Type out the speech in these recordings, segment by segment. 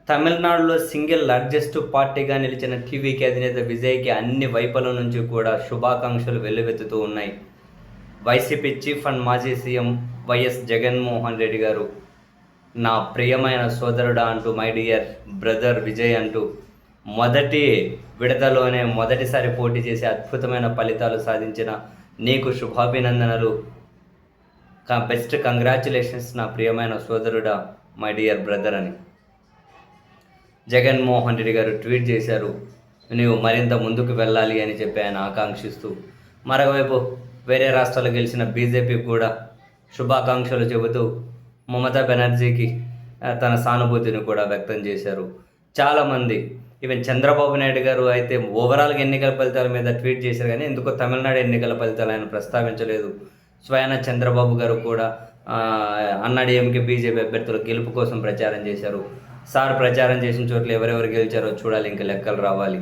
తమిళనాడులో single largest పార్టీగా నిలిచిన టీవీకి అధినేత విజయ్కి అన్ని వైపుల నుంచి కూడా శుభాకాంక్షలు వెల్లువెత్తుతూ ఉన్నాయి. వైసీపీ చీఫ్ అండ్ మాజీ సీఎం వైఎస్ జగన్మోహన్ రెడ్డి గారు నా ప్రియమైన సోదరుడా అంటూ, మై డియర్ బ్రదర్ విజయ్ అంటూ మొదటి విడతలోనే మొదటిసారి పోటీ చేసి అద్భుతమైన ఫలితాలు సాధించిన నీకు శుభాభినందనలు, బెస్ట్ కంగ్రాచులేషన్స్ నా ప్రియమైన సోదరుడా, మై డియర్ బ్రదర్ అని జగన్మోహన్ రెడ్డి గారు ట్వీట్ చేశారు. నీవు మరింత ముందుకు వెళ్ళాలి అని చెప్పి ఆయన ఆకాంక్షిస్తూ, మరోవైపు వేరే రాష్ట్రాలు గెలిచిన బీజేపీకి కూడా శుభాకాంక్షలు చెబుతూ మమతా బెనర్జీకి తన సానుభూతిని కూడా వ్యక్తం చేశారు. చాలామంది, ఈవెన్ చంద్రబాబు నాయుడు గారు అయితే ఓవరాల్గా ఎన్నికల ఫలితాల మీద ట్వీట్ చేశారు, కానీ ఎందుకో తమిళనాడు ఎన్నికల ఫలితాలు ఆయన ప్రస్తావించలేదు. స్వయాన చంద్రబాబు గారు కూడా అన్నాడీఎంకే బీజేపీ అభ్యర్థుల గెలుపు కోసం ప్రచారం చేశారు. సార్ ప్రచారం చేసిన చోట్ల ఎవరెవరు గెలిచారో చూడాలి, ఇంకా లెక్కలు రావాలి.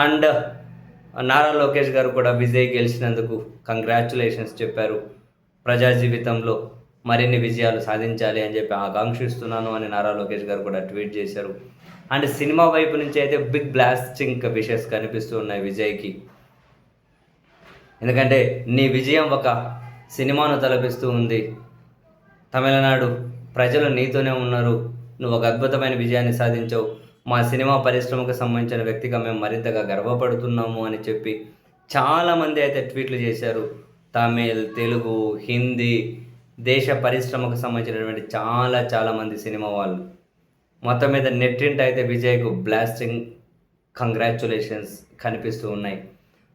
అండ్ నారా లోకేష్ గారు కూడా విజయ్ గెలిచినందుకు కంగ్రాచులేషన్స్ చెప్పారు. ప్రజా జీవితంలో మరిన్ని విజయాలు సాధించాలి అని చెప్పి ఆకాంక్షిస్తున్నాను అని నారా లోకేష్ గారు కూడా ట్వీట్ చేశారు. అండ్ సినిమా వైపు నుంచి అయితే బిగ్ బ్లాస్టింగ్ విషెస్ కనిపిస్తూ ఉన్నాయి విజయ్కి. ఎందుకంటే నీ విజయం ఒక సినిమాను తలపిస్తూ ఉంది. తమిళనాడు ప్రజలు నీతోనే ఉన్నారు, నువ్వు ఒక అద్భుతమైన విజయాన్ని సాధించావు, మా సినిమా పరిశ్రమకు సంబంధించిన వ్యక్తిగా మేము మరింతగా గర్వపడుతున్నాము అని చెప్పి చాలామంది అయితే ట్వీట్లు చేశారు. తమిళ్, తెలుగు, హిందీ, దేశ పరిశ్రమకు సంబంధించినటువంటి చాలామంది సినిమా వాళ్ళు మొత్తం మీద నెట్టింట అయితే విజయ్కు బ్లాస్టింగ్ కంగ్రాచులేషన్స్ కనిపిస్తూ ఉన్నాయి.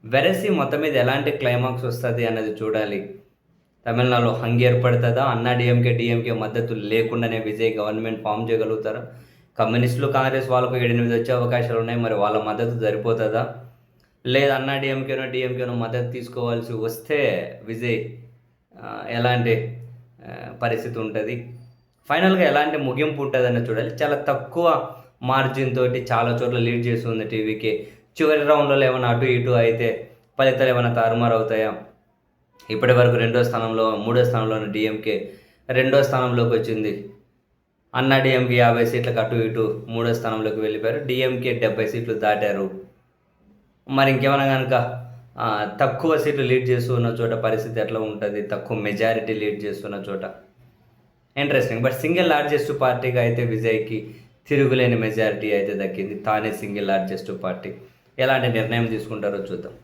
వెరసి మొత్తం మీద ఎలాంటి క్లైమాక్స్ వస్తుంది అన్నది చూడాలి. తమిళనాడులో హంగ్ ఏర్పడుతుందా? డిఎంకే మద్దతు లేకుండానే విజయ్ గవర్నమెంట్ ఫామ్ చేయగలుగుతారా? కమ్యూనిస్టులు, కాంగ్రెస్ వాళ్ళకు 7-8 వచ్చే అవకాశాలు ఉన్నాయి, మరి వాళ్ళ మద్దతు సరిపోతుందా? లేదు డిఎంకేనో మద్దతు తీసుకోవాల్సి వస్తే విజయ్ ఎలాంటి పరిస్థితి ఉంటుంది, ఫైనల్గా ఎలాంటి ముగింపు ఉంటుందని చూడాలి. చాలా తక్కువ మార్జిన్ తోటి చాలా చోట్ల లీడ్ చేస్తుంది టీవీకి. చివరి రౌండ్లో ఏమైనా అటు ఇటు అయితే ఫలితాలు ఏమైనా తారుమారు అవుతాయా? ఇప్పటి వరకు 3వ స్థానంలో డిఎంకే 2వ స్థానంలోకి వచ్చింది. డిఎంకే 50 సీట్లకు అటు ఇటు 3వ స్థానంలోకి వెళ్ళిపోయారు. డిఎంకే 70 సీట్లు దాటారు. మరి ఇంకేమైనా కనుక తక్కువ సీట్లు లీడ్ చేస్తున్న చోట పరిస్థితి ఎట్లా ఉంటుంది? తక్కువ మెజారిటీ లీడ్ చేస్తున్న చోట ఇంట్రెస్టింగ్. బట్ సింగిల్ లార్జెస్ట్ పార్టీగా అయితే విజయ్కి తిరుగులేని మెజారిటీ అయితే దక్కింది. తానే సింగిల్ లార్జెస్ట్ పార్టీ. ఎలాంటి నిర్ణయం తీసుకుంటారో చూద్దాం.